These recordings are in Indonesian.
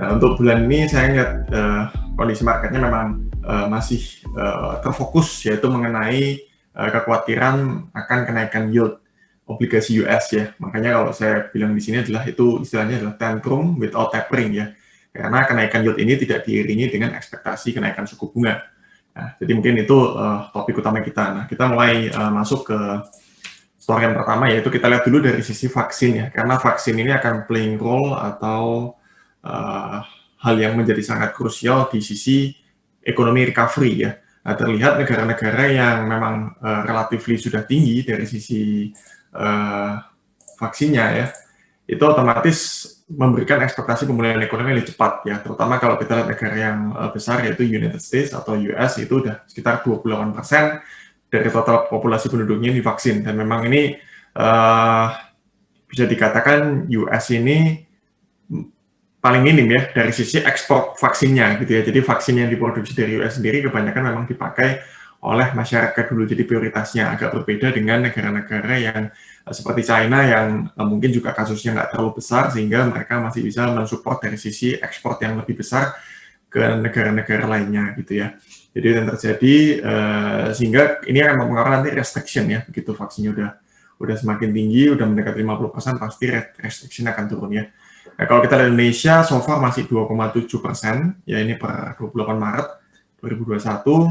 Nah, untuk bulan ini saya lihat kondisi marketnya memang masih terfokus, yaitu mengenai kekhawatiran akan kenaikan yield obligasi US ya. Makanya kalau saya bilang di sini adalah itu istilahnya adalah tantrum without tapering ya. Karena kenaikan yield ini tidak diiringi dengan ekspektasi kenaikan suku bunga. Nah, jadi mungkin itu topik utama kita. Nah, kita mulai masuk ke story yang pertama, yaitu kita lihat dulu dari sisi vaksin ya. Karena vaksin ini akan playing role atau hal yang menjadi sangat krusial di sisi ekonomi recovery ya. Nah, terlihat negara-negara yang memang relatively sudah tinggi dari sisi vaksinnya ya, itu otomatis memberikan ekspektasi pemulihan ekonomi lebih cepat ya, terutama kalau kita lihat negara yang besar yaitu United States atau US itu udah sekitar 28% dari total populasi penduduknya divaksin, dan memang ini bisa dikatakan US ini paling minim ya dari sisi ekspor vaksinnya gitu ya. Jadi vaksin yang diproduksi dari US sendiri kebanyakan memang dipakai oleh masyarakat dulu, jadi prioritasnya agak berbeda dengan negara-negara yang seperti China yang mungkin juga kasusnya nggak terlalu besar sehingga mereka masih bisa mensupport dari sisi ekspor yang lebih besar ke negara-negara lainnya gitu ya. Jadi yang terjadi sehingga ini akan mempengaruhi nanti restriction ya, begitu vaksinnya udah semakin tinggi, udah mendekati 50%, pasti restriction akan turun ya. Nah, kalau kita lihat Indonesia so far masih 2,7% ya, ini per 28 Maret 2021.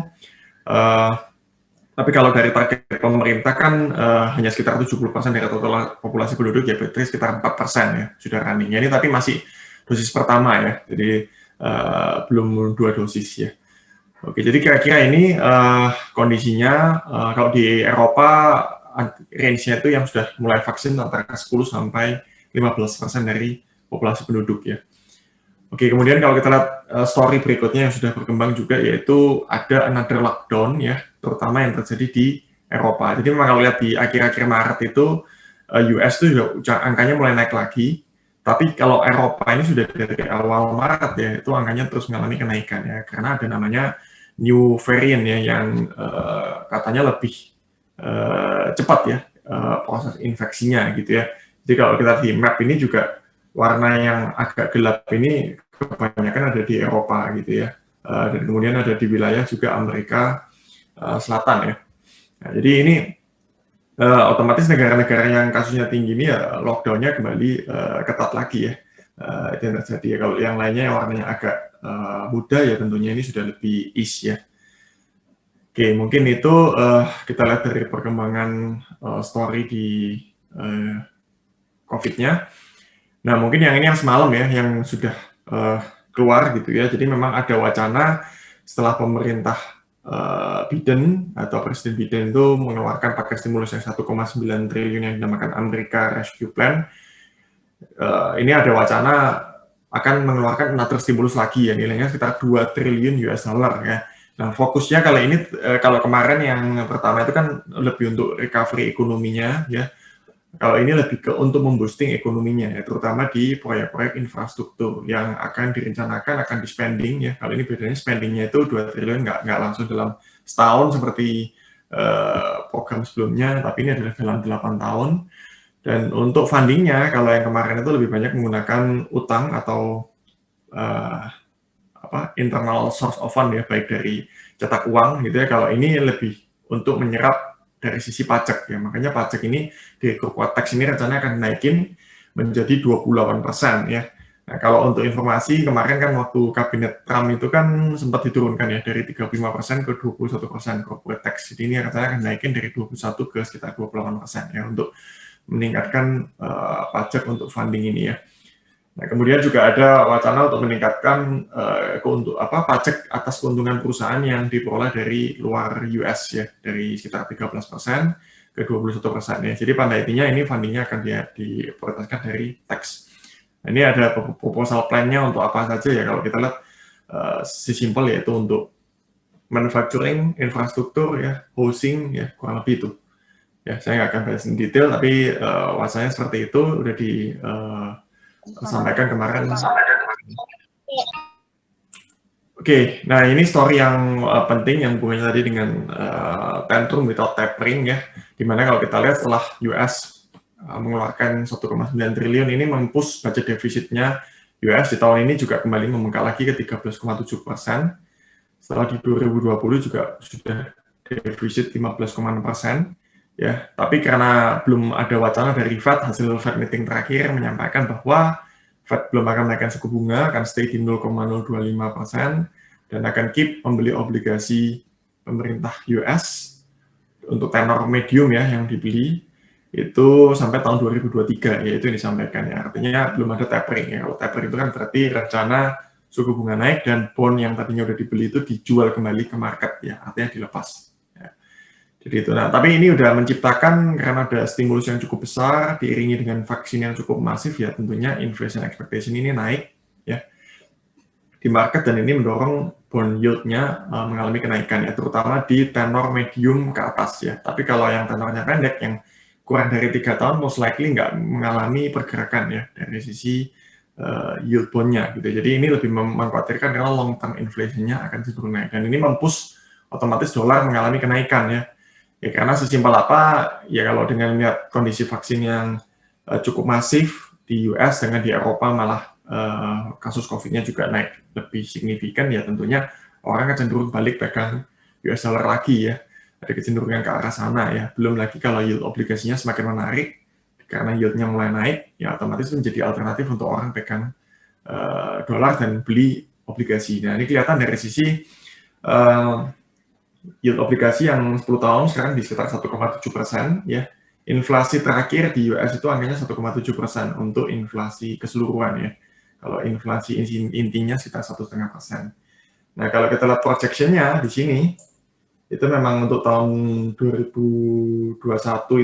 Tapi kalau dari target pemerintah kan hanya sekitar 70% dari total populasi penduduk, ya berarti sekitar 4% ya sudah running. Ini tapi masih dosis pertama ya, jadi belum 2 dosis ya. Oke, jadi kira-kira ini kondisinya kalau di Eropa range-nya itu yang sudah mulai vaksin antara 10 sampai 15% dari populasi penduduk ya. Oke, kemudian kalau kita lihat story berikutnya yang sudah berkembang juga, yaitu ada another lockdown ya, terutama yang terjadi di Eropa. Jadi memang kalau lihat di akhir-akhir Maret itu US itu juga angkanya mulai naik lagi, tapi kalau Eropa ini sudah dari awal Maret ya, itu angkanya terus mengalami kenaikan ya, karena ada namanya new variant ya yang katanya lebih cepat ya proses infeksinya gitu ya. Jadi kalau kita di map ini juga warna yang agak gelap ini kebanyakan ada di Eropa gitu ya, dan kemudian ada di wilayah juga Amerika Selatan ya. Nah, jadi ini otomatis negara-negara yang kasusnya tinggi ini ya lockdown-nya kembali ketat lagi ya. Itu yang terjadi ya. Kalau yang lainnya yang warnanya agak muda ya tentunya ini sudah lebih east ya. Oke, mungkin itu kita lihat dari perkembangan story di COVID-nya. Nah, mungkin yang ini yang semalam ya, yang sudah keluar gitu ya. Jadi memang ada wacana setelah pemerintah Biden atau Presiden Biden itu mengeluarkan paket stimulus yang 1,9 triliun yang dinamakan America Rescue Plan. Ini ada wacana akan mengeluarkan another stimulus lagi ya, nilainya sekitar 2 triliun US dollar ya. Nah, fokusnya kali ini, kalau kemarin yang pertama itu kan lebih untuk recovery ekonominya ya. Kalau ini lebih ke untuk memboosting ekonominya ya, terutama di proyek-proyek infrastruktur yang akan direncanakan, akan di-spending ya. Kalau ini bedanya spendingnya itu 2 triliun nggak langsung dalam setahun seperti program sebelumnya, tapi ini adalah dalam 8 tahun. Dan untuk fundingnya, kalau yang kemarin itu lebih banyak menggunakan utang atau internal source of fund ya, baik dari cetak uang gitu ya. Kalau ini lebih untuk menyerap dari sisi pajak ya, makanya pajak ini di corporate tax ini rencananya akan naikin menjadi 28% ya. Nah, kalau untuk informasi, kemarin kan waktu kabinet Trump itu kan sempat diturunkan ya dari 35% ke 21% corporate tax. Jadi ini rencananya akan naikin dari 21 ke sekitar 28% ya, untuk meningkatkan pajak untuk funding ini ya. Nah, kemudian juga ada wacana untuk meningkatkan pajak atas keuntungan perusahaan yang diperoleh dari luar US ya, dari sekitar 13% ke 21% ya. Jadi pada intinya ini fundingnya akan diprioritaskan dari tax. Nah, ini ada proposal plan-nya untuk apa saja ya, kalau kita lihat simpel yaitu untuk manufacturing, infrastruktur ya, housing ya, kurang lebih itu. Ya, saya nggak akan bahas in detail, tapi wacananya seperti itu udah disampaikan kemarin. Oke, nah ini story yang penting yang hubungannya tadi dengan tantrum without tapering ya, dimana kalau kita lihat setelah US mengeluarkan 1,9 triliun ini mempush budget defisitnya US di tahun ini juga kembali membengkak lagi ke 13,7%. Setelah di 2020 juga sudah defisit 15,6%. Ya, tapi karena belum ada wacana dari Fed, hasil Fed meeting terakhir menyampaikan bahwa Fed belum akan menaikkan suku bunga, akan stay di 0,025% dan akan keep membeli obligasi pemerintah US untuk tenor medium ya yang dibeli itu sampai tahun 2023, yaitu yang disampaikan ya. Artinya belum ada tapering ya. Kalau tapering itu kan berarti rencana suku bunga naik dan bond yang tadinya udah dibeli itu dijual kembali ke market ya, artinya dilepas. Ya. Jadi itu. Nah, tapi ini udah menciptakan karena ada stimulus yang cukup besar diiringi dengan vaksin yang cukup masif ya, tentunya inflation expectation ini naik ya di market dan ini mendorong bond yield-nya mengalami kenaikan ya, terutama di tenor medium ke atas ya. Tapi kalau yang tenornya pendek yang kurang dari 3 tahun most likely nggak mengalami pergerakan ya dari sisi yield bond-nya gitu. Jadi ini lebih mengkhawatirkan karena long term inflation-nya akan cenderung naik dan ini mempush otomatis dolar mengalami kenaikan ya. Ya karena sesimpel apa ya kalau dengan lihat kondisi vaksin yang cukup masif di US dengan di Eropa malah kasus COVID-nya juga naik lebih signifikan ya tentunya orang akan cenderung balik pegang US dollar lagi ya. Ada kecenderungan ke arah sana ya. Belum lagi kalau yield obligasinya semakin menarik karena yieldnya mulai naik, ya otomatis menjadi alternatif untuk orang pegang dolar dan beli obligasi. Nah ini kelihatan dari sisi yield obligasi yang 10 tahun sekarang di sekitar 1,7% ya. Inflasi terakhir di US itu angkanya 1,7% untuk inflasi keseluruhan ya. Kalau inflasi intinya sekitar 1,5%. Nah kalau kita lihat projection-nya di sini, itu memang untuk tahun 2021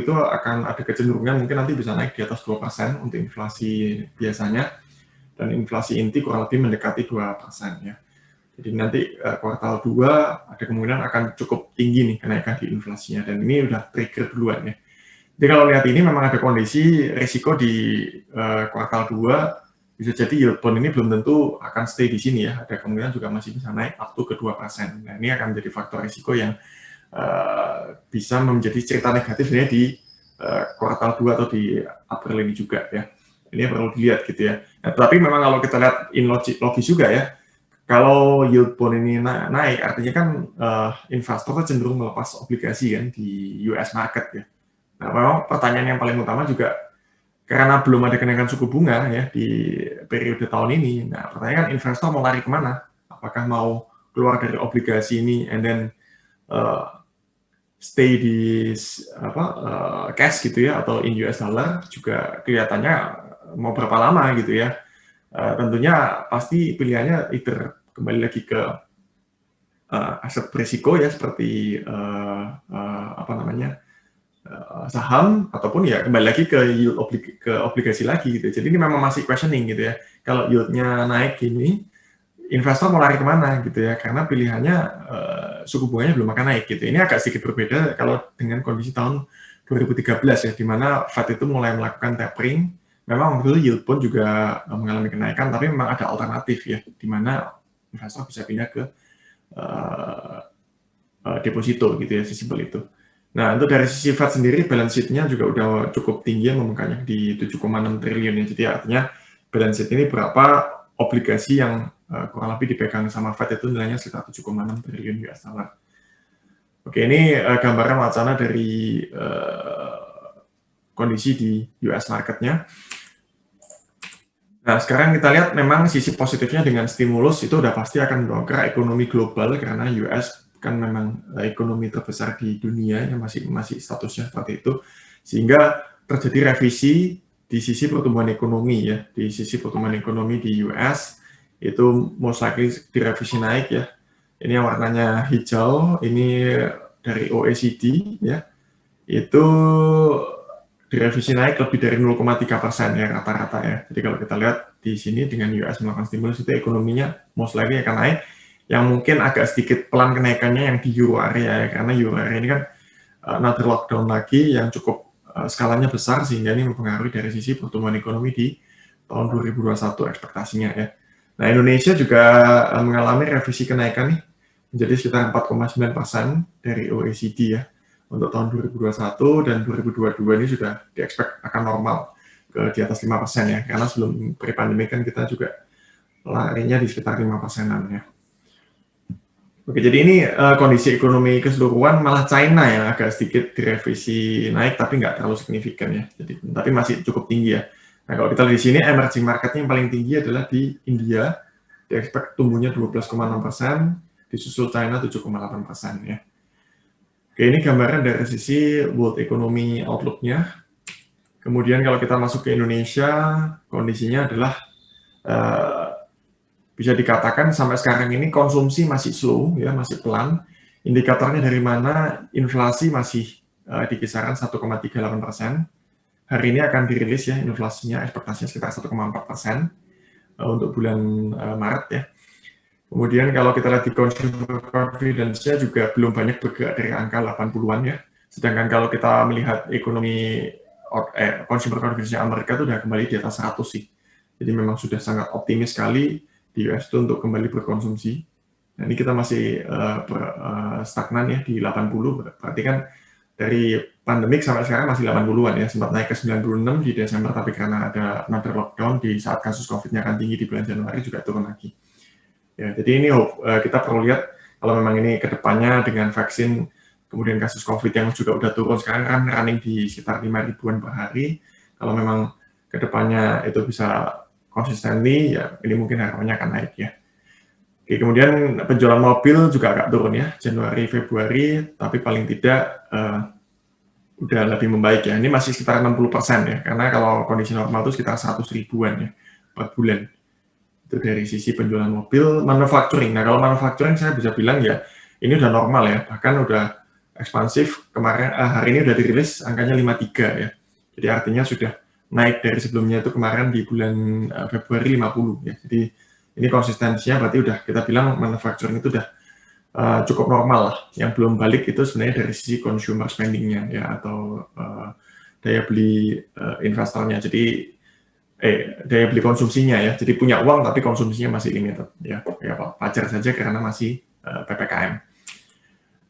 itu akan ada kecenderungan mungkin nanti bisa naik di atas 2% untuk inflasi biasanya, dan inflasi inti kurang lebih mendekati 2% ya. Jadi nanti kuartal 2 ada kemungkinan akan cukup tinggi nih kenaikan di inflasinya, dan ini udah trigger duluan ya. Jadi kalau lihat ini memang ada kondisi risiko di kuartal 2, bisa jadi yield bond ini belum tentu akan stay di sini ya, ada kemungkinan juga masih bisa naik up to ke 2%. Nah ini akan menjadi faktor risiko yang bisa menjadi cerita negatif ya di kuartal 2 atau di April ini juga ya. Ini perlu dilihat gitu ya. Nah, tapi memang kalau kita lihat in logis juga ya, kalau yield bond ini naik artinya kan investor cenderung melepas obligasi kan di US market ya. Nah memang pertanyaan yang paling utama juga karena belum ada kenaikan suku bunga ya di periode tahun ini. Nah, pertanyaan investor mau lari kemana? Apakah mau keluar dari obligasi ini and then stay di cash gitu ya atau in US dollar, juga kelihatannya mau berapa lama gitu ya. Tentunya pasti pilihannya either kembali lagi ke aset berisiko ya seperti saham, ataupun ya kembali lagi ke yield ke obligasi lagi gitu. Jadi ini memang masih questioning gitu ya. Kalau yieldnya naik gini, investor mau lari kemana gitu ya? Karena pilihannya suku bunganya belum akan naik gitu. Ini agak sedikit berbeda kalau dengan kondisi tahun 2013 ya, di mana Fed itu mulai melakukan tapering. Memang waktu itu yield bond juga mengalami kenaikan, tapi memang ada alternatif ya, di mana investor bisa pindah ke deposito gitu ya, sesimpel itu. Nah, untuk dari sisi Fed sendiri, balance sheet-nya juga udah cukup tinggi, membengkaknya di 7,6 triliun ya. Jadi artinya balance sheet ini berapa obligasi yang kurang lebih dipegang sama Fed itu nilainya sekitar 7,6 triliun US dollar. Oke, ini gambaran wacana dari kondisi di US market-nya. Nah, sekarang kita lihat memang sisi positifnya dengan stimulus itu udah pasti akan mendongkrak ekonomi global karena US kan memang ekonomi terbesar di dunia yang masih statusnya seperti itu, sehingga terjadi revisi di sisi pertumbuhan ekonomi ya, di sisi pertumbuhan ekonomi di US itu most likely direvisi naik ya. Ini yang warnanya hijau, ini dari OECD ya, itu direvisi naik lebih dari 0,3% ya rata-rata ya. Jadi kalau kita lihat di sini dengan US melakukan stimulus itu ekonominya most likely akan naik. Yang mungkin agak sedikit pelan kenaikannya yang di euro area ya, karena euro area ini kan another lockdown lagi yang cukup skalanya besar, sehingga ini mempengaruhi dari sisi pertumbuhan ekonomi di tahun 2021 ekspektasinya ya. Nah Indonesia juga mengalami revisi kenaikan nih menjadi sekitar 4,9% dari OECD ya untuk tahun 2021, dan 2022 ini sudah diekspek akan normal ke di atas 5% ya, karena sebelum pre-pandemi kan kita juga larinya di sekitar 5%-an ya. Oke, jadi ini kondisi ekonomi keseluruhan, malah China yang agak sedikit direvisi naik, tapi nggak terlalu signifikan ya. Jadi, tapi masih cukup tinggi ya. Nah, kalau kita lihat di sini, emerging marketnya yang paling tinggi adalah di India, diekspek tumbuhnya 12,6%, disusul China 7,8% ya. Oke, ini gambaran dari sisi World Economy Outlook-nya. Kemudian kalau kita masuk ke Indonesia, kondisinya adalah bisa dikatakan sampai sekarang ini konsumsi masih slow, ya, masih pelan. Indikatornya dari mana? Inflasi masih di kisaran 1,38%. Hari ini akan dirilis ya inflasinya, ekspektasinya sekitar 1,4% untuk bulan Maret ya. Kemudian kalau kita lihat di consumer confidence-nya juga belum banyak bergerak dari angka 80-an ya. Sedangkan kalau kita melihat ekonomi consumer confidence-nya Amerika itu sudah kembali di atas 100 sih. Jadi memang sudah sangat optimis sekali di US itu untuk kembali berkonsumsi. Nah, ini kita masih stagnan ya di 80, berarti kan dari pandemik sampai sekarang masih 80-an ya, sempat naik ke 96 di Desember, tapi karena ada another lockdown di saat kasus COVID-nya akan tinggi di bulan Januari juga turun lagi. Ya, jadi ini kita perlu lihat kalau memang ini kedepannya dengan vaksin, kemudian kasus COVID yang juga udah turun sekarang kan running di sekitar 5.000-an per hari, kalau memang kedepannya itu bisa consistently, ya ini mungkin harapannya akan naik ya. Oke, kemudian penjualan mobil juga agak turun ya, Januari, Februari, tapi paling tidak udah lebih membaik ya. Ini masih sekitar 60% ya, karena kalau kondisi normal itu sekitar 100 ribuan ya per bulan. Itu dari sisi penjualan mobil. Manufacturing, nah kalau manufacturing saya bisa bilang ya, ini udah normal ya, bahkan udah ekspansif. Kemarin hari ini udah dirilis angkanya 53 ya, jadi artinya sudah naik dari sebelumnya itu kemarin di bulan Februari 50 ya. Jadi ini konsistensinya berarti udah kita bilang manufacturing itu udah cukup normal lah. Yang belum balik itu sebenarnya dari sisi consumer spending-nya ya, atau daya beli investornya. Jadi daya beli konsumsinya ya. Jadi punya uang tapi konsumsinya masih limited ya. Ya wajar saja karena masih PPKM.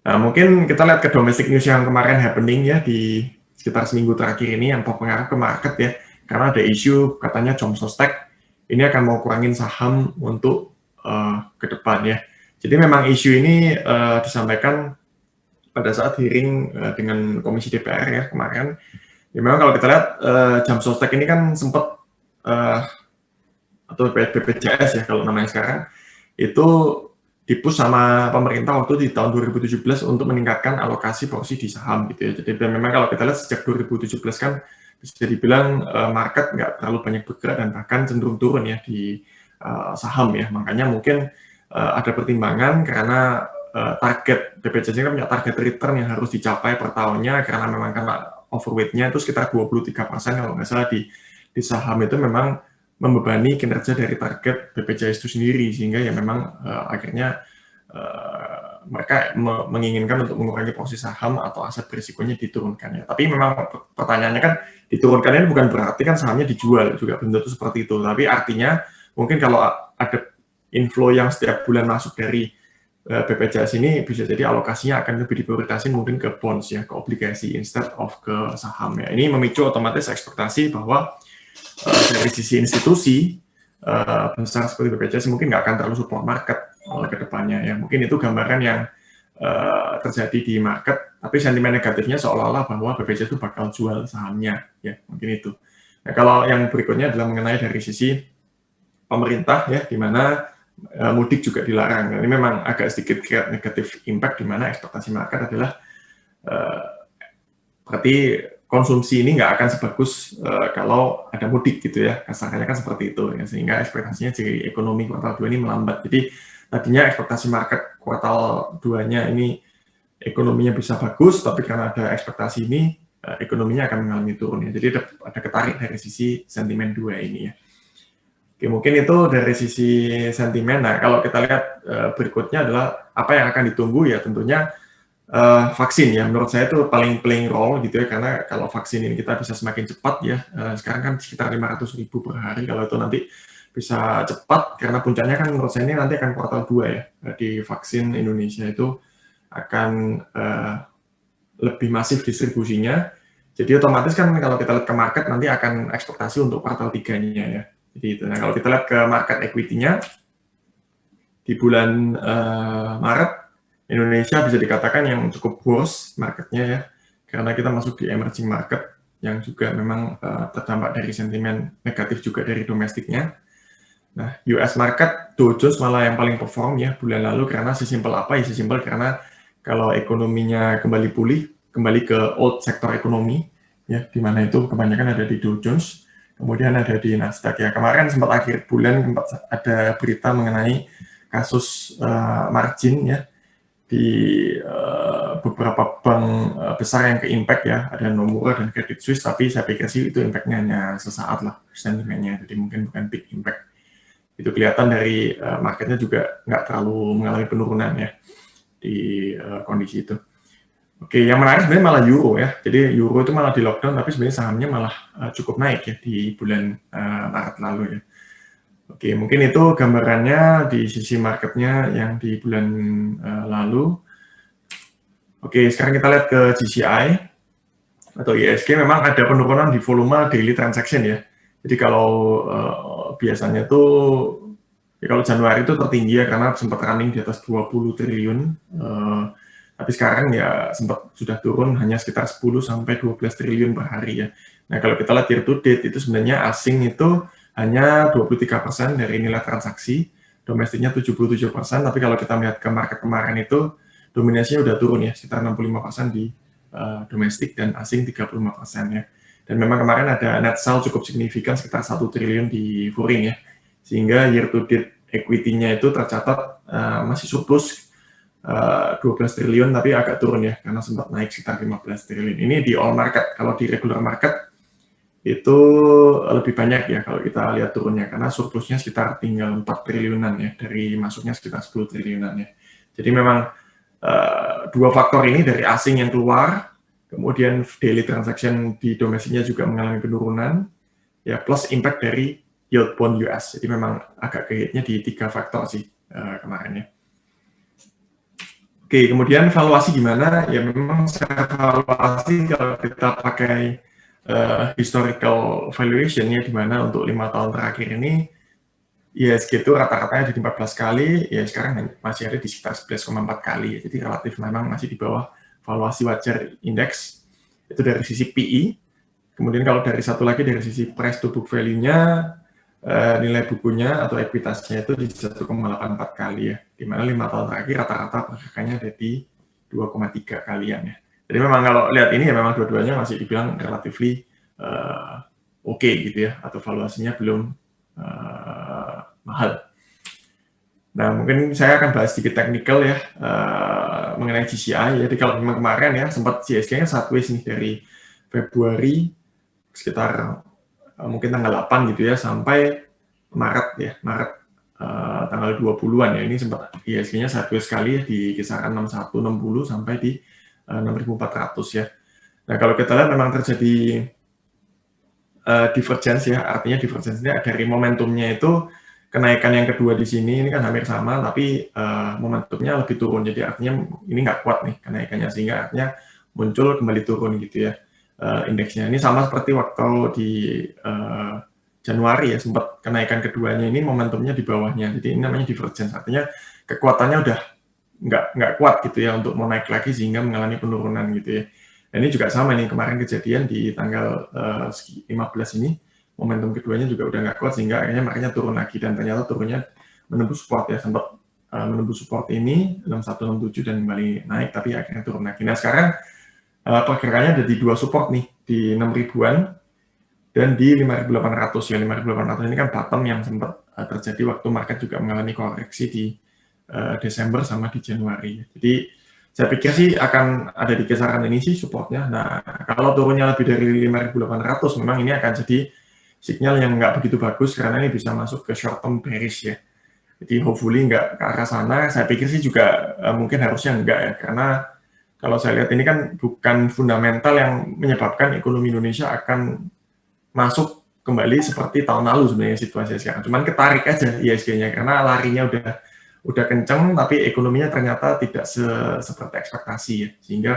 Nah, mungkin kita lihat ke domestic news yang kemarin happening ya di sekitar seminggu terakhir ini yang berpengaruh ke market ya, karena ada isu katanya Comsostek ini akan mau kurangin saham untuk ke depan ya. Jadi memang isu ini disampaikan pada saat hearing dengan Komisi DPR ya kemarin. Ya memang kalau kita lihat Comsostek ini kan sempat atau BPJS ya kalau namanya sekarang, itu dipush sama pemerintah waktu di tahun 2017 untuk meningkatkan alokasi porsi di saham gitu ya. Jadi memang kalau kita lihat sejak 2017 kan bisa dibilang market nggak terlalu banyak bergerak dan bahkan cenderung turun ya di saham ya. Makanya mungkin ada pertimbangan karena target BPJS kan punya target return yang harus dicapai per tahunnya, karena memang karena overweight-nya itu sekitar 23% kalau nggak salah di saham itu memang membebani kinerja dari target BPJS itu sendiri, sehingga ya memang akhirnya mereka menginginkan untuk mengurangi porsi saham atau aset berisikonya diturunkan ya. Tapi memang pertanyaannya kan diturunkan ini bukan berarti kan sahamnya dijual, juga belum tentu seperti itu. Tapi artinya mungkin kalau ada inflow yang setiap bulan masuk dari BPJS ini bisa jadi alokasinya akan lebih diprioritasin mungkin ke bonds ya, ke obligasi instead of ke saham ya. Ini memicu otomatis ekspektasi bahwa dari sisi institusi besar seperti BPJS mungkin nggak akan terlalu support market ke depannya ya. Mungkin itu gambaran yang terjadi di market, tapi sentimen negatifnya seolah-olah bahwa BPJS itu bakal jual sahamnya ya, mungkin itu. Nah, kalau yang berikutnya adalah mengenai dari sisi pemerintah ya, di mana mudik juga dilarang. Nah, ini memang agak sedikit negatif impact, di mana ekspektasi market adalah berarti konsumsi ini nggak akan sebagus kalau ada mudik gitu ya, kasarnya kan seperti itu ya, sehingga ekspektasinya jadi ekonomi kuartal 2 ini melambat. Jadi tadinya ekspektasi market kuartal 2-nya ini ekonominya bisa bagus, tapi karena ada ekspektasi ini ekonominya akan mengalami turun ya. Jadi ada ketarik dari sisi sentimen 2 ini ya. Oke, mungkin itu dari sisi sentimen. Nah, kalau kita lihat berikutnya adalah apa yang akan ditunggu ya, tentunya vaksin ya, menurut saya itu paling playing role gitu ya, karena kalau vaksin ini kita bisa semakin cepat ya, sekarang kan sekitar 500.000 per hari, kalau itu nanti bisa cepat, karena puncaknya kan menurut saya ini nanti akan kuartal 2 ya, di vaksin Indonesia itu akan lebih masif distribusinya, jadi otomatis kan kalau kita lihat ke market nanti akan ekspektasi untuk kuartal 3-nya ya, Jadi itu. Nah, kalau kita lihat ke market equity-nya di bulan Maret, Indonesia bisa dikatakan yang cukup worse marketnya ya, karena kita masuk di emerging market yang juga memang terdampak dari sentimen negatif juga dari domestiknya. Nah, US market Dow Jones malah yang paling perform ya bulan lalu karena sesimpel apa ya, sesimpel karena kalau ekonominya kembali pulih, kembali ke old sektor ekonomi ya, di mana itu kebanyakan ada di Dow Jones, kemudian ada di Nasdaq ya. Kemarin sempat akhir bulan sempat ada berita mengenai kasus margin ya di beberapa bank besar yang ke impact ya, ada Nomura dan Credit Suisse, tapi saya pikir sih itu impact-nya hanya sesaat lah sentimennya, jadi mungkin bukan big impact. Itu kelihatan dari marketnya juga nggak terlalu mengalami penurunan ya di kondisi itu. Oke, yang menarik sebenarnya malah euro ya. Jadi euro itu malah di lockdown, tapi sebenarnya sahamnya malah cukup naik ya di bulan Maret lalu ya. Oke, mungkin itu gambarannya di sisi marketnya yang di bulan lalu. Oke, sekarang kita lihat ke GCI atau ISG, memang ada penurunan di volume daily transaction ya. Jadi kalau biasanya tuh ya kalau Januari itu tertinggi ya karena sempat running di atas 20 triliun. Tapi sekarang ya sempat sudah turun hanya sekitar 10 sampai 12 triliun per hari ya. Nah, kalau kita lihat year to date itu sebenarnya asing itu hanya 23% dari nilai transaksi, domestiknya 77%, tapi kalau kita melihat ke market kemarin itu dominasinya udah turun ya, sekitar 65% di domestik dan asing 35% ya. Dan memang kemarin ada net sell cukup signifikan sekitar 1 triliun di foreign ya, sehingga year to date equity-nya itu tercatat masih surplus 12 triliun tapi agak turun ya karena sempat naik sekitar 15 triliun. Ini di all market. Kalau di regular market itu lebih banyak ya kalau kita lihat turunnya karena surplusnya sekitar tinggal 4 triliunan ya dari masuknya sekitar 10 triliunan ya. Jadi memang dua faktor ini dari asing yang keluar, kemudian daily transaction di domestiknya juga mengalami penurunan ya, plus impact dari yield bond US. Jadi memang agak kehitnya di 3 faktor sih kemarin ya. Oke, kemudian valuasi gimana? Ya memang secara valuasi kalau kita pakai historical valuation ya, di mana untuk 5 tahun terakhir ini ISG itu rata-ratanya di 14 kali, ya sekarang masih ada di sekitar 11,4 kali. Ya. Jadi relatif memang masih di bawah valuasi wajar indeks. Itu dari sisi PE. Kemudian kalau dari satu lagi dari sisi price to book value-nya, nilai bukunya atau ekuitasnya itu di 1,84 kali ya, di mana 5 tahun terakhir rata-rata pergerakannya ada di 2,3 kalian ya. Jadi memang kalau lihat ini ya memang dua-duanya masih dibilang relatively oke gitu ya, atau valuasinya belum mahal. Nah mungkin saya akan bahas sedikit teknikal ya mengenai GCI. Jadi kalau memang kemarin ya sempat CSK-nya sideways nih dari Februari sekitar mungkin tanggal 8 gitu ya sampai Maret ya, Maret tanggal 20-an ya, ini sempat ISG-nya sideways sekali ya di kisaran 6160 sampai di 6400 ya. Nah, kalau kita lihat memang terjadi divergence ya, artinya divergence-nya dari momentumnya itu kenaikan yang kedua di sini ini kan hampir sama tapi momentumnya lebih turun. Jadi artinya ini nggak kuat nih kenaikannya sehingga artinya muncul kembali turun gitu ya. Indeksnya ini sama seperti waktu di Januari ya, sempat kenaikan keduanya ini momentumnya di bawahnya, jadi ini namanya divergence, artinya kekuatannya udah nggak kuat gitu ya untuk mau naik lagi sehingga mengalami penurunan gitu ya. Dan ini juga sama nih kemarin kejadian di tanggal 15 ini, momentum keduanya juga udah nggak kuat sehingga akhirnya makanya turun lagi dan ternyata turunnya menembus support ya, sempat menembus support ini 6167 dan kembali naik tapi akhirnya turun lagi. Nah sekarang pergerakannya ada di dua support nih, di 6.000-an dan di 5.800 ya. 5.800 ini kan bottom yang sempat terjadi waktu market juga mengalami koreksi di Desember sama di Januari. Jadi saya pikir sih akan ada di kisaran ini sih supportnya. Nah kalau turunnya lebih dari 5.800 memang ini akan jadi sinyal yang nggak begitu bagus karena ini bisa masuk ke short term bearish ya. Jadi hopefully nggak ke arah sana. Saya pikir sih juga mungkin harusnya enggak ya, karena kalau saya lihat ini kan bukan fundamental yang menyebabkan ekonomi Indonesia akan masuk kembali seperti tahun lalu sebenarnya situasinya sekarang. Cuman ketarik aja ISG-nya karena larinya udah kenceng tapi ekonominya ternyata tidak seperti ekspektasi ya. Sehingga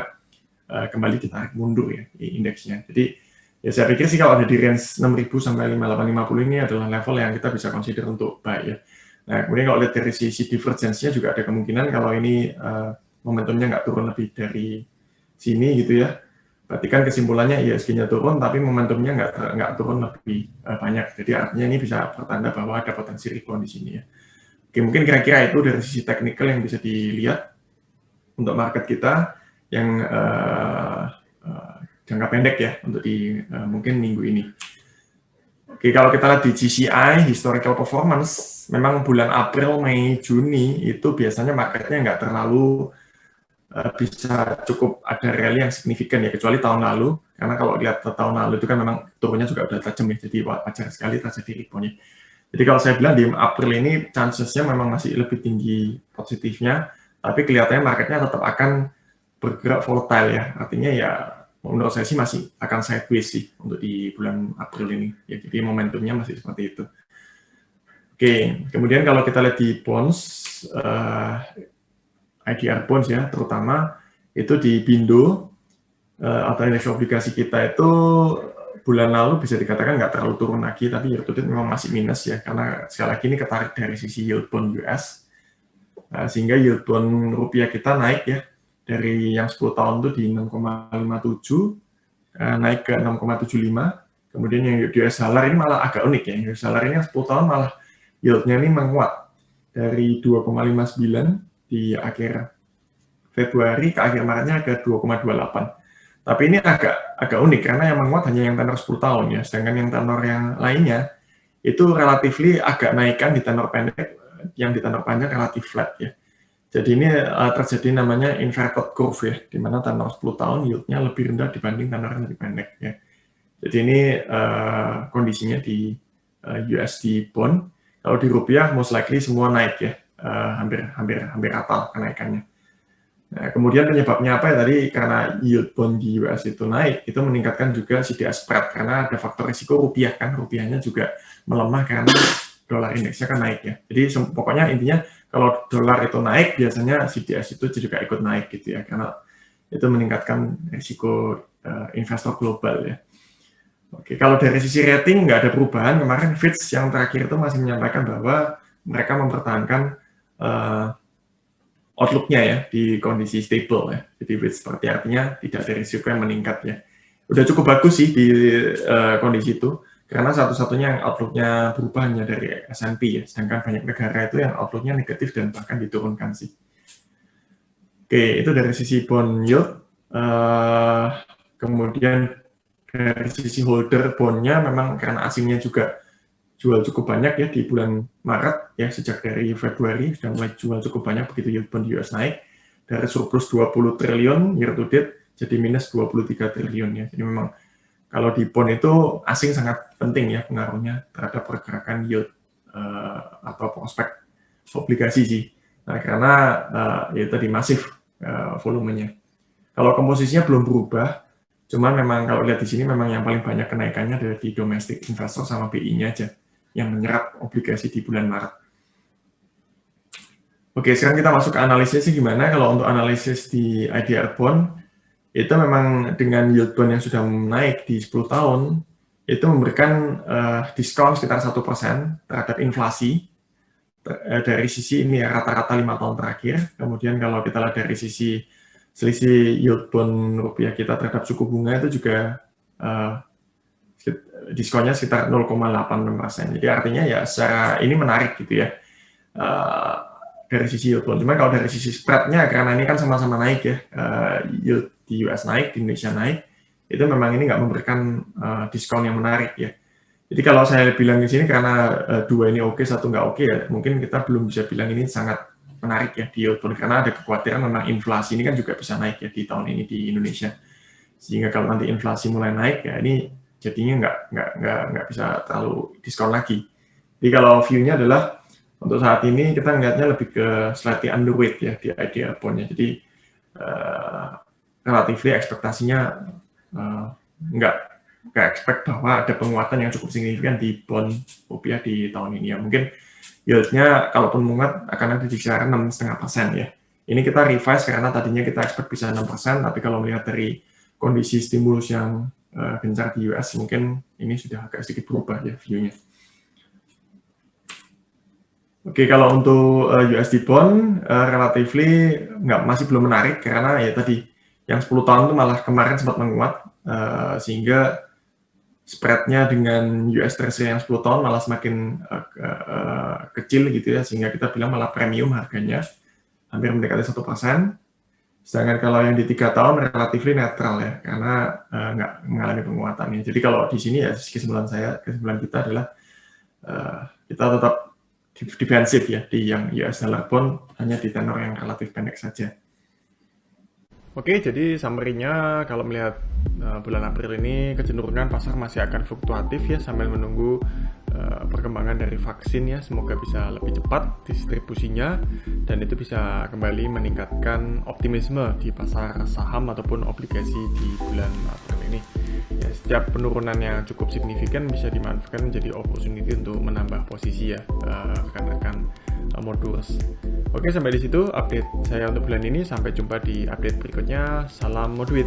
kembali ditarik mundur ya indeksnya. Jadi Ya saya pikir sih kalau ada di range 6.000 sampai 5.850 ini adalah level yang kita bisa consider untuk buy ya. Nah, kemudian kalau lihat dari sisi divergensinya juga ada kemungkinan kalau ini momentumnya nggak turun lebih dari sini gitu ya. Berarti kan kesimpulannya ISG-nya turun, tapi momentumnya nggak turun lebih banyak. Jadi artinya ini bisa pertanda bahwa ada potensi rebound di sini ya. Oke, mungkin kira-kira itu dari sisi teknikal yang bisa dilihat untuk market kita yang jangka pendek ya untuk di mungkin minggu ini. Oke, kalau kita lihat di GCI, historical performance, memang bulan April, Mei, Juni itu biasanya marketnya nggak terlalu bisa cukup ada rally yang signifikan ya, kecuali tahun lalu, karena kalau lihat tahun lalu itu kan memang turunnya juga udah tajam ya, jadi wajar sekali terjadi reboundnya. Jadi kalau saya bilang di April ini chances-nya memang masih lebih tinggi positifnya, tapi kelihatannya marketnya tetap akan bergerak volatile ya, artinya ya menurut saya sih masih akan sideways sih untuk di bulan April ini ya, jadi momentumnya masih seperti itu. Oke, kemudian kalau kita lihat di bonds, IDR bonds ya, terutama itu di Bindo atau indeks obligasi kita itu bulan lalu bisa dikatakan nggak terlalu turun lagi, tapi year to date memang masih minus ya, karena sekali lagi ini ketarik dari sisi yield bond US, sehingga yield bond rupiah kita naik ya, dari yang 10 tahun itu di 6,57, naik ke 6,75, kemudian yang US dollar ini malah agak unik ya, US dollar ini yang 10 tahun malah yieldnya ini menguat, dari 2,59 di akhir Februari ke akhir Maretnya ke 2,28. Tapi ini agak unik karena yang menguat hanya yang tenor 10 tahun ya, sedangkan yang tenor yang lainnya itu relatifly agak naikkan di tenor pendek, yang di tenor panjang relatif flat ya. Jadi ini terjadi namanya inverted curve ya, di mana tenor 10 tahun yieldnya lebih rendah dibanding tenor yang lebih pendek ya. Jadi ini kondisinya di USD bond. Kalau di rupiah most likely semua naik ya, hampir rata kenaikannya. Nah, kemudian penyebabnya apa ya tadi, karena yield bond di US itu naik, itu meningkatkan juga CDS spread karena ada faktor risiko rupiah kan, rupiahnya juga melemah karena dolar indeksnya kan naik ya. Jadi pokoknya intinya kalau dolar itu naik biasanya CDS itu juga ikut naik gitu ya, karena itu meningkatkan risiko investor global ya. Oke, kalau dari sisi rating nggak ada perubahan. Kemarin Fitch yang terakhir itu masih menyampaikan bahwa mereka mempertahankan outlook-nya ya di kondisi stable ya. Jadi seperti artinya tidak ada risiko yang meningkat ya. Udah cukup bagus sih di kondisi itu, karena satu-satunya yang outlook-nya berubah hanya dari S&P ya, sedangkan banyak negara itu yang outlook-nya negatif dan bahkan diturunkan sih. Oke, itu dari sisi bond yield. Kemudian dari sisi holder bondnya memang karena asingnya juga jual cukup banyak ya di bulan Maret ya, sejak dari Februari sudah mulai jual cukup banyak begitu yield bond US naik dari surplus 20 triliun year to date jadi minus 23 triliun ya. Jadi memang kalau di bond itu asing sangat penting ya pengaruhnya terhadap pergerakan yield atau prospek obligasi sih. Nah, karena ya tadi masif volumenya. Kalau komposisinya belum berubah, cuman memang kalau lihat di sini memang yang paling banyak kenaikannya dari di domestic investor sama BI-nya aja yang menyerap obligasi di bulan Maret. Oke, sekarang kita masuk ke analisis sih gimana. Kalau untuk analisis di IDR bond, itu memang dengan yield bond yang sudah naik di 10 tahun, itu memberikan diskon sekitar 1% terhadap inflasi dari sisi ini ya, rata-rata 5 tahun terakhir. Kemudian kalau kita lihat dari sisi selisih yield bond rupiah kita terhadap suku bunga itu juga diskonnya sekitar 0,86%. Jadi artinya ya secara ini menarik gitu ya dari sisi yield bond. Cuma kalau dari sisi spreadnya, karena ini kan sama-sama naik ya, yield di US naik, di Indonesia naik, itu memang ini nggak memberikan diskon yang menarik ya. Jadi kalau saya bilang di sini karena dua ini oke, satu nggak oke ya, mungkin kita belum bisa bilang ini sangat menarik ya di yield bond, karena ada kekhawatiran memang inflasi ini kan juga bisa naik ya di tahun ini di Indonesia. Sehingga kalau nanti inflasi mulai naik ya ini jadinya nggak bisa terlalu diskon lagi. Jadi kalau view-nya adalah untuk saat ini kita melihatnya lebih ke slightly underweight ya di IDR bond-nya. Jadi relatively ekspektasinya nggak expect bahwa ada penguatan yang cukup signifikan di bond rupiah di tahun ini ya. Mungkin yield-nya kalaupun menguat akan ada di kisaran 6,5% ya. Ini kita revise karena tadinya kita expect bisa 6%, tapi kalau melihat dari kondisi stimulus yang gencar di US, mungkin ini sudah agak sedikit berubah ya view-nya. Oke, kalau untuk USD bond relatively masih belum menarik karena ya tadi yang 10 tahun itu malah kemarin sempat menguat sehingga spread-nya dengan US Treasury yang 10 tahun malah semakin kecil gitu ya, sehingga kita bilang malah premium harganya hampir mendekati 1%. Sedangkan kalau yang di 3 tahun relatifly netral ya, karena nggak mengalami penguatannya. Jadi kalau di sini ya kesimpulan kita adalah kita tetap defensif ya di yang US dollar bond, hanya di tenor yang relatif pendek saja. Oke, jadi summary-nya kalau melihat bulan April ini kecenderungan pasar masih akan fluktuatif ya sambil menunggu perkembangan dari vaksin ya, semoga bisa lebih cepat distribusinya dan itu bisa kembali meningkatkan optimisme di pasar saham ataupun obligasi di bulan April ini. Ya, setiap penurunan yang cukup signifikan bisa dimanfaatkan menjadi opportunity untuk menambah posisi ya rekan-rekan Modus. Oke, sampai di situ update saya untuk bulan ini. Sampai jumpa di update berikutnya. Salam Moduit.